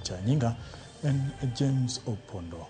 cha nyinga en James Opondo.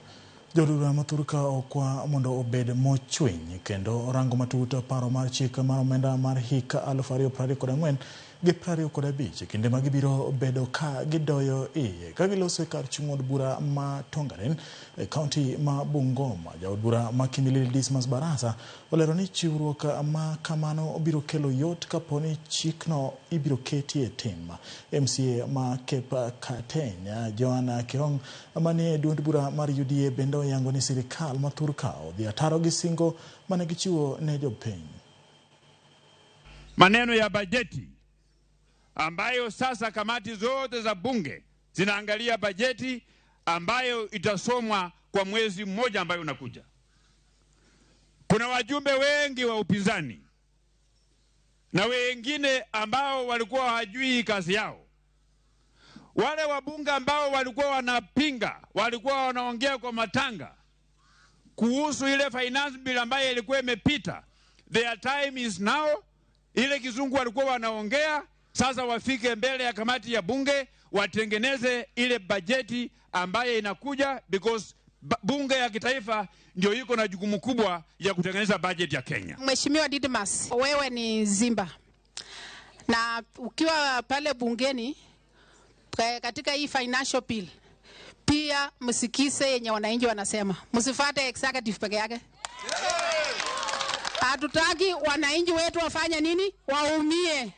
Jodura maturka okwa mondo obed mochwiny kendo rango matuta paro mar chik mar omenda mar hika 2024 gi 25 kinde magibiro bedo ka gidoyo iye ka giloso kar chung' od bura ma Tongaren e kaunti ma Bungoma. Jaod bura ma Kimilili Dismas Barasa olero ni chiwruok ma kamano biro kelo yot kaponi chikno ibiro keti e tim. MCA ma Kepa Katenya Joanna Kirong manie duond bura mar UDA bendo yango ni sirikal ma Turka odhi ataro gi singo mane gichiwo ne jopiny. Maneno ya bajeti ambayo sasa kamati zote za bunge zinaangalia bajeti ambayo itasomwa kwa mwezi mmoja ambayo unakuja. Kuna wajumbe wengi wa upinzani na wengine ambao walikuwa hawajui kazi yao. Wale wabunge ambao walikuwa wanapinga, walikuwa wanaongea kwa matanga kuhusu ile finance bill ambayo ilikuwa imepita. Their time is now. Ile kizungu walikuwa wanaongea, sasa wafike mbele ya kamati ya bunge watengeneze ile bajeti ambayo inakuja, because bunge ya kitaifa ndio iko na jukumu kubwa ya kutengeneza bajeti ya Kenya. Mheshimiwa Didmas, wewe ni Zimba. Na ukiwa pale bungeni katika hii financial bill, pia msikise yenye wananchi wanasema. Msifuate executive peke yake. Hatutaki wananchi wetu wafanye nini? Waumie.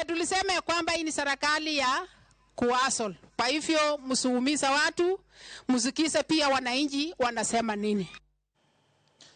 Tulisema kwamba hii ni serikali ya kuasol. Kwa hivyo msiumiza watu, msikise pia wananchi wanasema nini.